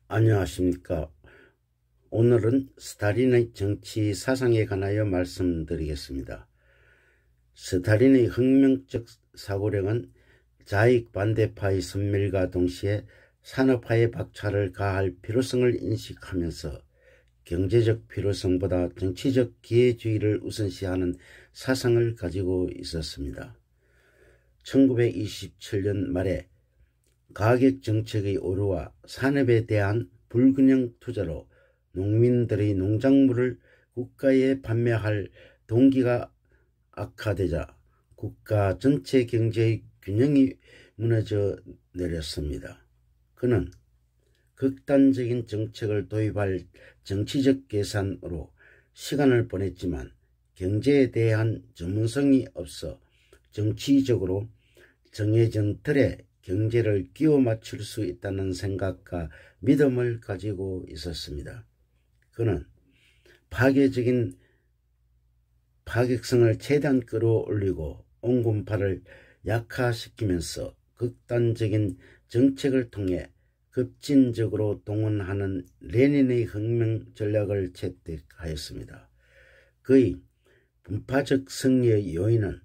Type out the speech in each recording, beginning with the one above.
안녕하십니까. 오늘은 스탈린의 정치 사상에 관하여 말씀드리겠습니다. 스탈린의 혁명적 사고력은 좌익 반대파의 선멸과 동시에 산업화의 박차를 가할 필요성을 인식하면서 경제적 필요성보다 정치적 기회주의를 우선시하는 사상을 가지고 있었습니다. 1927년 말에 가격정책의 오류와 산업에 대한 불균형 투자로 농민들의 농작물을 국가에 판매할 동기가 악화되자 국가 전체 경제의 균형이 무너져 내렸습니다. 그는 극단적인 정책을 도입할 정치적 계산으로 시간을 보냈지만 경제에 대한 전문성이 없어 정치적으로 정해진 틀에 경제를 끼워 맞출 수 있다는 생각과 믿음을 가지고 있었습니다. 그는 파괴적인 파격성을 최대한 끌어올리고 온건파를 약화시키면서 극단적인 정책을 통해 급진적으로 동원하는 레닌의 혁명 전략을 채택하였습니다. 그의 분파적 승리의 요인은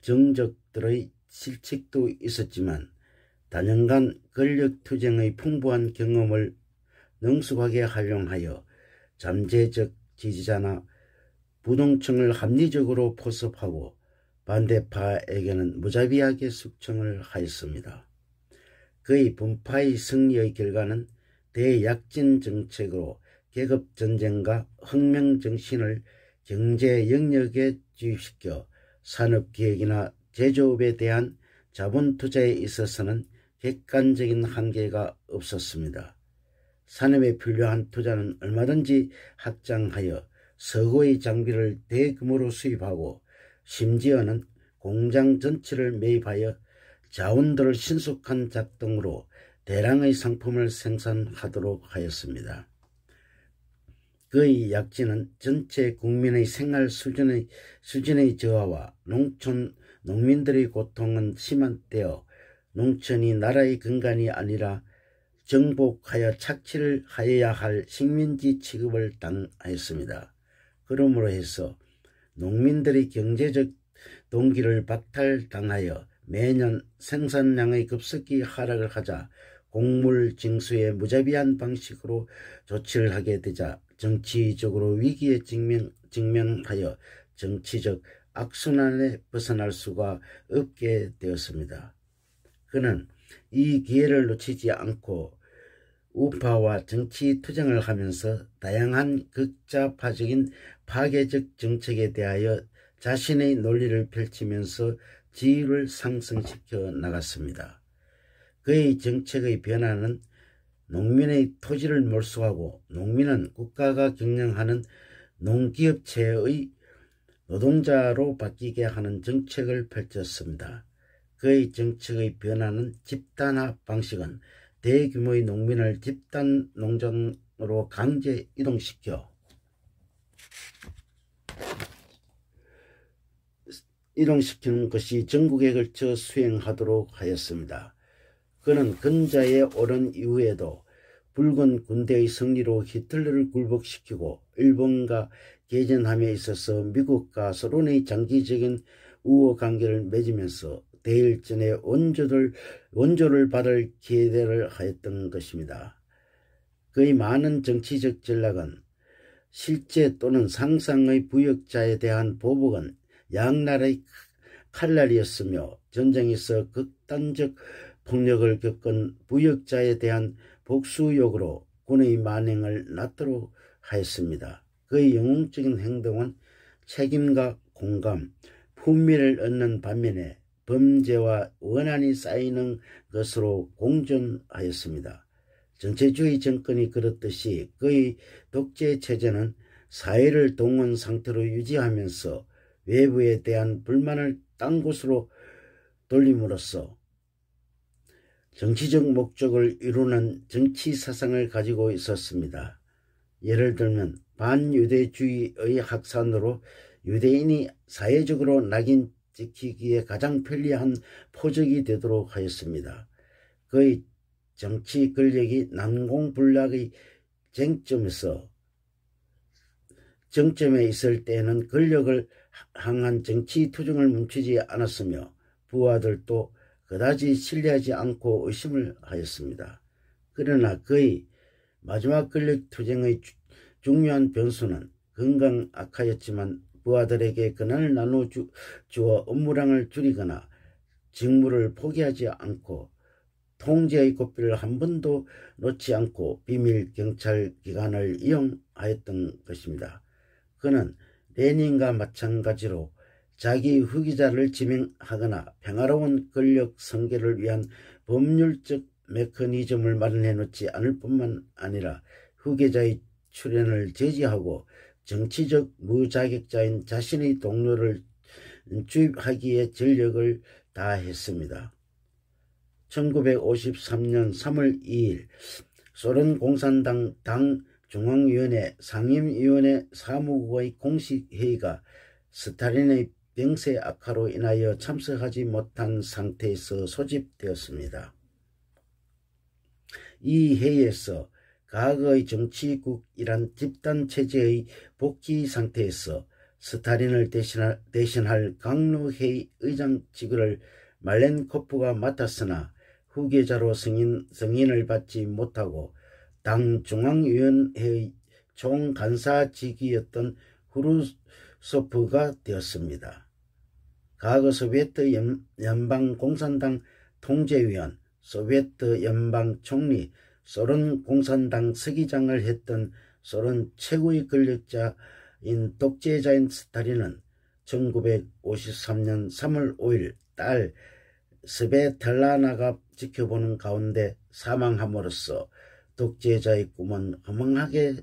정적들의 실책도 있었지만 단연간 권력투쟁의 풍부한 경험을 능숙하게 활용하여 잠재적 지지자나 부동층을 합리적으로 포섭하고 반대파에게는 무자비하게 숙청을 하였습니다. 그의 분파의 승리의 결과는 대약진 정책으로 계급전쟁과 혁명정신을 경제 영역에 주입시켜 산업기획이나 제조업에 대한 자본 투자에 있어서는 객관적인 한계가 없었습니다. 산업에 필요한 투자는 얼마든지 확장하여 서구의 장비를 대규모로 수입하고 심지어는 공장 전체를 매입하여 자원들을 신속한 작동으로 대량의 상품을 생산하도록 하였습니다. 그의 약진은 전체 국민의 생활 수준의 저하와 농민들의 고통은 심한데요. 농촌이 나라의 근간이 아니라 정복하여 착취를 하여야 할 식민지 취급을 당하였습니다. 그러므로 해서 농민들의 경제적 동기를 박탈당하여 매년 생산량의 급속히 하락을 하자 곡물 징수에 무자비한 방식으로 조치를 하게 되자 정치적으로 위기에 직면하여 정치적 악순환에 벗어날 수가 없게 되었습니다. 그는 이 기회를 놓치지 않고 우파와 정치 투쟁을 하면서 다양한 극좌파적인 파괴적 정책에 대하여 자신의 논리를 펼치면서 지위를 상승시켜 나갔습니다. 그의 정책의 변화는 농민의 토지를 몰수하고 농민은 국가가 경영하는 농기업체의 노동자로 바뀌게 하는 정책을 펼쳤습니다. 그의 정책의 변화는 집단화 방식은 대규모의 농민을 집단 농장으로 강제 이동시키는 것이 전국에 걸쳐 수행하도록 하였습니다. 그는 근자에 오른 이후에도 붉은 군대의 승리로 히틀러를 굴복시키고 일본과 개전함에 있어서 미국과 소련의 장기적인 우호 관계를 맺으면서 대일전의 원조를 받을 기대를 하였던 것입니다. 그의 많은 정치적 전략은 실제 또는 상상의 부역자에 대한 보복은 양날의 칼날이었으며 전쟁에서 극단적 폭력을 겪은 부역자에 대한 복수욕으로 군의 만행을 낳도록 하였습니다. 그의 영웅적인 행동은 책임과 공감, 품위를 얻는 반면에 범죄와 원한이 쌓이는 것으로 공존하였습니다. 전체주의 정권이 그렇듯이 그의 독재 체제는 사회를 동원 상태로 유지하면서 외부에 대한 불만을 딴 곳으로 돌림으로써 정치적 목적을 이루는 정치 사상을 가지고 있었습니다. 예를 들면 반유대주의의 확산으로 유대인이 사회적으로 낙인 찍히기에 가장 편리한 포적이 되도록 하였습니다. 그의 정치 권력이 난공불락의 정점에 있을 때에는 권력을 향한 정치 투쟁을 멈추지 않았으며 부하들도 그다지 신뢰하지 않고 의심을 하였습니다. 그러나 그의 마지막 권력 투쟁의 중요한 변수는 건강 악화였지만 부하들에게 권한을 나눠주어 업무량을 줄이거나 직무를 포기하지 않고 통제의 고삐를 한 번도 놓지 않고 비밀 경찰 기관을 이용하였던 것입니다. 그는 레닌과 마찬가지로 자기 후계자를 지명하거나 평화로운 권력 승계를 위한 법률적 메커니즘을 마련해 놓지 않을 뿐만 아니라 후계자의 출연을 제지하고 정치적 무자격자인 자신의 동료를 주입하기에 전력을 다했습니다. 1953년 3월 2일 소련 공산당 당 중앙위원회 상임위원회 사무국의 공식 회의가 스탈린의 병세 악화로 인하여 참석하지 못한 상태에서 소집되었습니다. 이 회의에서 과거의 정치국이란 집단체제의 복귀 상태에서 스탈린을 대신할 강로회의 의장 직위를 말렌코프가 맡았으나 후계자로 승인을 받지 못하고 당 중앙위원회의 총간사직이었던 후르소프가 되었습니다. 과거 소비에트 연방공산당 통제위원, 소비에트 연방 총리, 소련 공산당 서기장을 했던 소련 최고의 권력자인 독재자인 스탈린은 1953년 3월 5일 딸 스베틀라나가 지켜보는 가운데 사망함으로써 독재자의 꿈은 허망하게